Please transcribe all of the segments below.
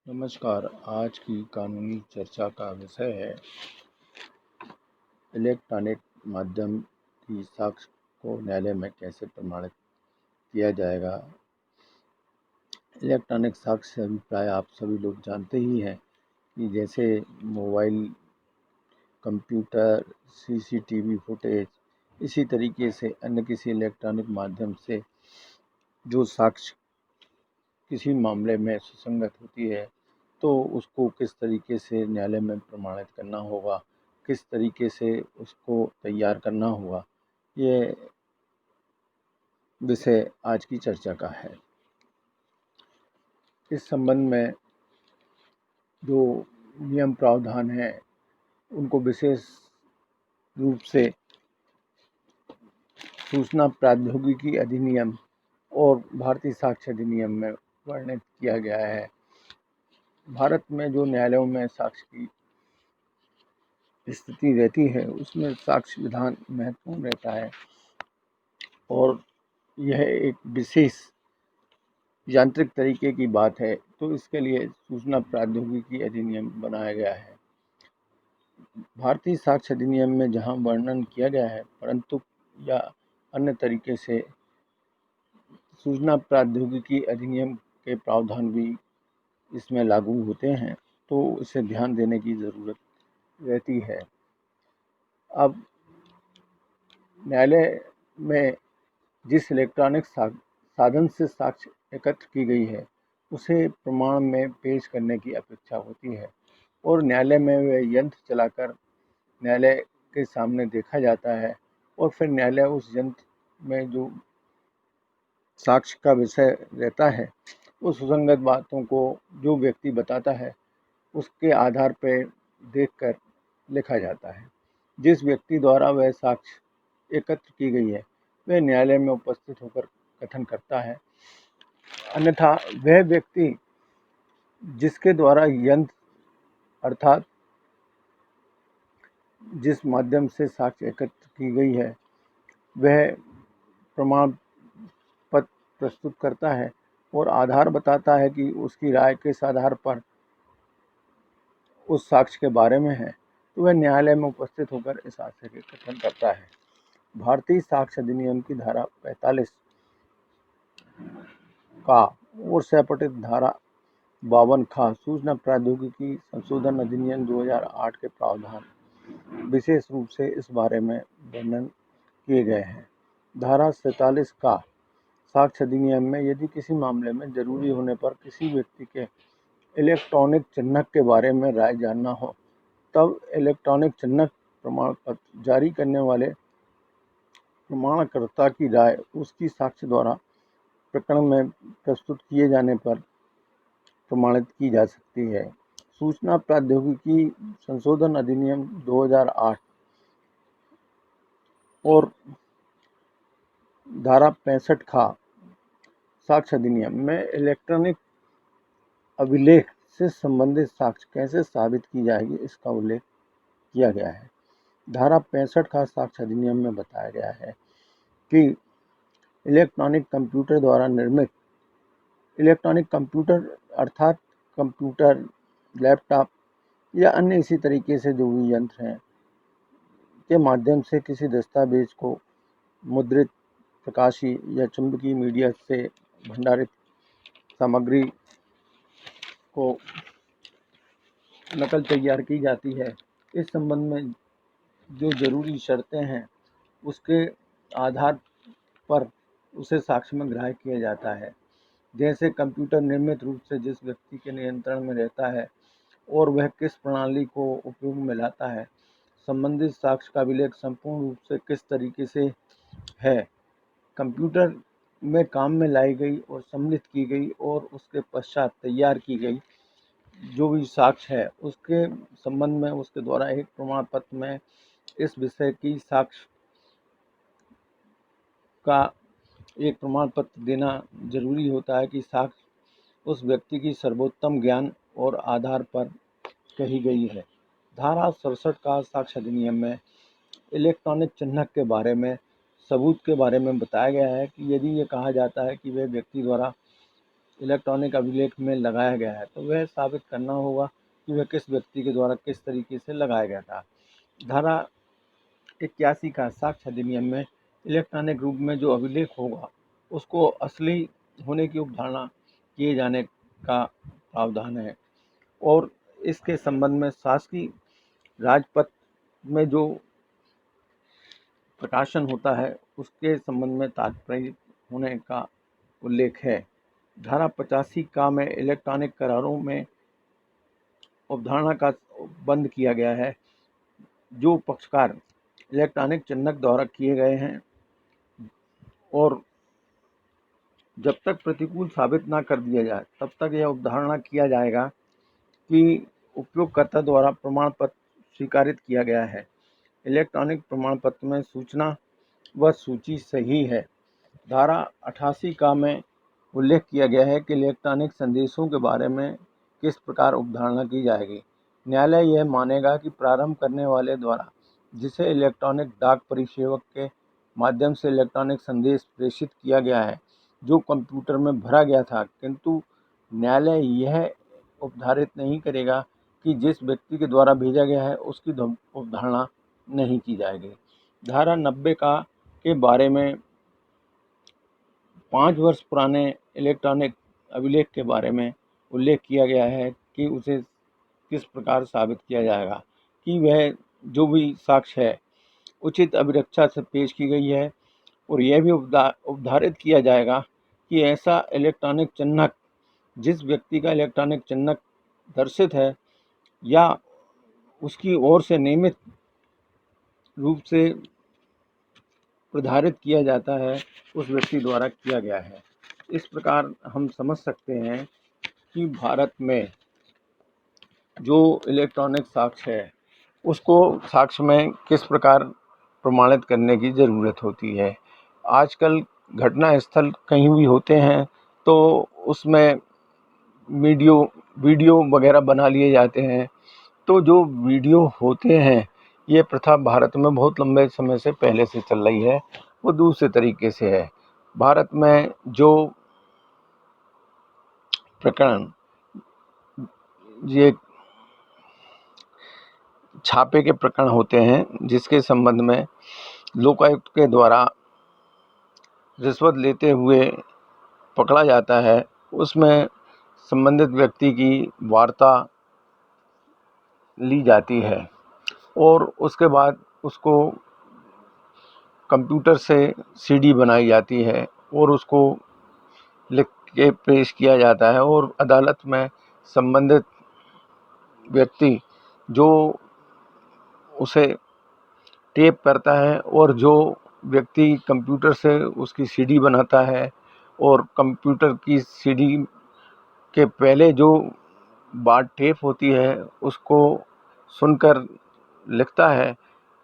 नमस्कार। आज की कानूनी चर्चा का विषय है इलेक्ट्रॉनिक माध्यम की साक्ष्य को न्यायालय में कैसे प्रमाणित किया जाएगा। इलेक्ट्रॉनिक साक्ष्य अभिप्राय आप सभी लोग जानते ही हैं कि जैसे मोबाइल, कंप्यूटर, सीसीटीवी फुटेज, इसी तरीके से अन्य किसी इलेक्ट्रॉनिक माध्यम से जो साक्ष्य किसी मामले में सुसंगत होती है तो उसको किस तरीके से न्यायालय में प्रमाणित करना होगा, किस तरीके से उसको तैयार करना होगा, ये विषय आज की चर्चा का है। इस संबंध में जो नियम प्रावधान हैं उनको विशेष रूप से सूचना प्रौद्योगिकी अधिनियम और भारतीय साक्ष्य अधिनियम में वर्णित किया गया है। भारत में जो न्यायालयों में साक्ष्य की स्थिति रहती है उसमें साक्ष्य विधान महत्वपूर्ण रहता है और यह एक विशेष यांत्रिक तरीके की बात है, तो इसके लिए सूचना प्रौद्योगिकी अधिनियम बनाया गया है। भारतीय साक्ष्य अधिनियम में जहां वर्णन किया गया है, परंतु या अन्य तरीके से सूचना प्रौद्योगिकी अधिनियम के प्रावधान भी इसमें लागू होते हैं, तो इसे ध्यान देने की ज़रूरत रहती है। अब न्यायालय में जिस इलेक्ट्रॉनिक साधन से साक्ष्य एकत्र की गई है उसे प्रमाण में पेश करने की अपेक्षा होती है और न्यायालय में वह यंत्र चलाकर न्यायालय के सामने देखा जाता है और फिर न्यायालय उस यंत्र में जो साक्ष्य का विषय रहता है उस सुसंगत बातों को जो व्यक्ति बताता है उसके आधार पर देखकर लिखा जाता है। जिस व्यक्ति द्वारा वह साक्ष्य एकत्र की गई है वह न्यायालय में उपस्थित होकर कथन करता है, अन्यथा वह व्यक्ति जिसके द्वारा यंत्र अर्थात जिस माध्यम से साक्ष्य एकत्र की गई है वह प्रमाण पत्र प्रस्तुत करता है और आधार बताता है कि उसकी राय किस आधार पर उस साक्ष्य के बारे में है, तो वह न्यायालय में उपस्थित होकर इस आशय के कथन करता है। भारतीय साक्ष्य अधिनियम की धारा 45 का और सपठित धारा 52 खा सूचना प्रौद्योगिकी संशोधन अधिनियम 2008 के प्रावधान विशेष रूप से इस बारे में वर्णन किए गए हैं। धारा 47 का साक्ष्य अधिनियम में यदि किसी मामले में जरूरी होने पर किसी व्यक्ति के इलेक्ट्रॉनिक चिन्हक के बारे में राय जानना हो तब इलेक्ट्रॉनिक चिन्हक प्रमाण पत्र जारी करने वाले प्रमाणकर्ता की राय उसकी साक्ष्य द्वारा प्रकरण में प्रस्तुत किए जाने पर प्रमाणित की जा सकती है। सूचना प्रौद्योगिकी संशोधन अधिनियम 2008 और धारा 65 खा साक्ष्य अधिनियम में इलेक्ट्रॉनिक अभिलेख से संबंधित साक्ष्य कैसे साबित की जाएगी इसका उल्लेख किया गया है। धारा 65 का साक्ष्य अधिनियम में बताया गया है कि इलेक्ट्रॉनिक कंप्यूटर द्वारा निर्मित इलेक्ट्रॉनिक कंप्यूटर अर्थात कंप्यूटर, लैपटॉप या अन्य इसी तरीके से जो भी यंत्र हैं के माध्यम से किसी दस्तावेज को मुद्रित, प्रकाशी या चुंबकीय मीडिया से भंडारित सामग्री को नकल तैयार की जाती है। इस संबंध में जो जरूरी शर्तें हैं उसके आधार पर उसे साक्ष्य में ग्राह्य किया जाता है। जैसे कंप्यूटर निर्मित रूप से जिस व्यक्ति के नियंत्रण में रहता है और वह किस प्रणाली को उपयोग में लाता है, संबंधित साक्ष्य का अभिलेख संपूर्ण रूप से किस तरीके से है, कंप्यूटर में काम में लाई गई और सम्मिलित की गई और उसके पश्चात तैयार की गई जो भी साक्ष्य है उसके संबंध में उसके द्वारा एक प्रमाण पत्र में इस विषय की साक्ष्य का एक प्रमाण पत्र देना जरूरी होता है कि साक्ष्य उस व्यक्ति की सर्वोत्तम ज्ञान और आधार पर कही गई है। धारा 67 का साक्ष्य अधिनियम में इलेक्ट्रॉनिक चिन्हक के बारे में सबूत के बारे में बताया गया है कि यदि ये कहा जाता है कि वह व्यक्ति द्वारा इलेक्ट्रॉनिक अभिलेख में लगाया गया है तो वह साबित करना होगा कि वह किस व्यक्ति के द्वारा किस तरीके से लगाया गया था। धारा 81 का साक्ष्य अधिनियम में इलेक्ट्रॉनिक रूप में जो अभिलेख होगा उसको असली होने की अवधारणा किए जाने का प्रावधान है और इसके संबंध में शासकीय राजपत्र में जो प्रकाशन होता है उसके संबंध में तात्पर्य होने का उल्लेख है। धारा 85 का में इलेक्ट्रॉनिक करारों में अवधारणा का बंद किया गया है। जो पक्षकार इलेक्ट्रॉनिक चिन्हक द्वारा किए गए हैं और जब तक प्रतिकूल साबित ना कर दिया जाए तब तक यह अवधारणा किया जाएगा कि उपयोगकर्ता द्वारा प्रमाण पत्र स्वीकारित किया गया है। इलेक्ट्रॉनिक प्रमाण पत्र में सूचना व सूची सही है। धारा 88 का में उल्लेख किया गया है कि इलेक्ट्रॉनिक संदेशों के बारे में किस प्रकार अवधारणा की जाएगी। न्यायालय यह मानेगा कि प्रारंभ करने वाले द्वारा जिसे इलेक्ट्रॉनिक डाक परिसेवक के माध्यम से इलेक्ट्रॉनिक संदेश प्रेषित किया गया है जो कंप्यूटर में भरा गया था, किंतु न्यायालय यह अवधारित नहीं करेगा कि जिस व्यक्ति के द्वारा भेजा गया है उसकी अवधारणा नहीं की जाएगी। धारा 90 का के बारे में 5 वर्ष पुराने इलेक्ट्रॉनिक अभिलेख के बारे में उल्लेख किया गया है कि उसे किस प्रकार साबित किया जाएगा कि वह जो भी साक्ष्य है उचित अभिरक्षा से पेश की गई है और यह भी अवधारित किया जाएगा कि ऐसा इलेक्ट्रॉनिक चिन्हक जिस व्यक्ति का इलेक्ट्रॉनिक चिन्हक दर्शित है या उसकी ओर से नियमित रूप से निर्धारित किया जाता है उस व्यक्ति द्वारा किया गया है। इस प्रकार हम समझ सकते हैं कि भारत में जो इलेक्ट्रॉनिक साक्ष्य है उसको साक्ष्य में किस प्रकार प्रमाणित करने की ज़रूरत होती है। आजकल घटना स्थल कहीं भी होते हैं तो उसमें वीडियो वगैरह बना लिए जाते हैं। तो जो वीडियो होते हैं ये प्रथा भारत में बहुत लंबे समय से पहले से चल रही है, वो दूसरे तरीके से है। भारत में जो प्रकरण ये छापे के प्रकरण होते हैं जिसके संबंध में लोकायुक्त के द्वारा रिश्वत लेते हुए पकड़ा जाता है, उसमें संबंधित व्यक्ति की वार्ता ली जाती है और उसके बाद उसको कंप्यूटर से सीडी बनाई जाती है और उसको लिख के पेश किया जाता है और अदालत में संबंधित व्यक्ति जो उसे टेप करता है और जो व्यक्ति कंप्यूटर से उसकी सीडी बनाता है और कंप्यूटर की सीडी के पहले जो बात टेप होती है उसको सुनकर लिखता है,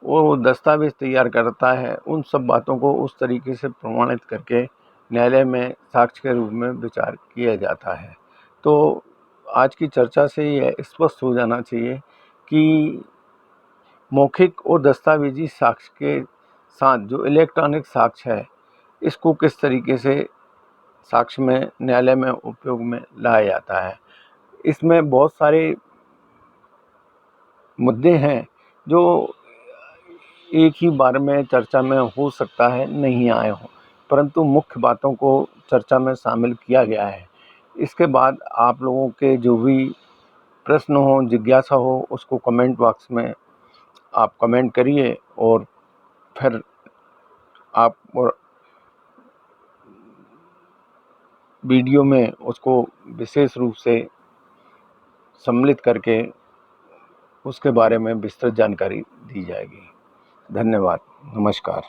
वो दस्तावेज तैयार करता है। उन सब बातों को उस तरीके से प्रमाणित करके न्यायालय में साक्ष्य के रूप में विचार किया जाता है। तो आज की चर्चा से यह स्पष्ट हो जाना चाहिए कि मौखिक और दस्तावेजी साक्ष्य के साथ जो इलेक्ट्रॉनिक साक्ष्य है इसको किस तरीके से साक्ष्य में न्यायालय में उपयोग में लाया जाता है। इसमें बहुत सारे मुद्दे हैं जो एक ही बार में चर्चा में हो सकता है नहीं आए हों, परंतु मुख्य बातों को चर्चा में शामिल किया गया है। इसके बाद आप लोगों के जो भी प्रश्न हो, जिज्ञासा हो, उसको कमेंट बॉक्स में आप कमेंट करिए और फिर आप और वीडियो में उसको विशेष रूप से सम्मिलित करके उसके बारे में विस्तृत जानकारी दी जाएगी। धन्यवाद, नमस्कार।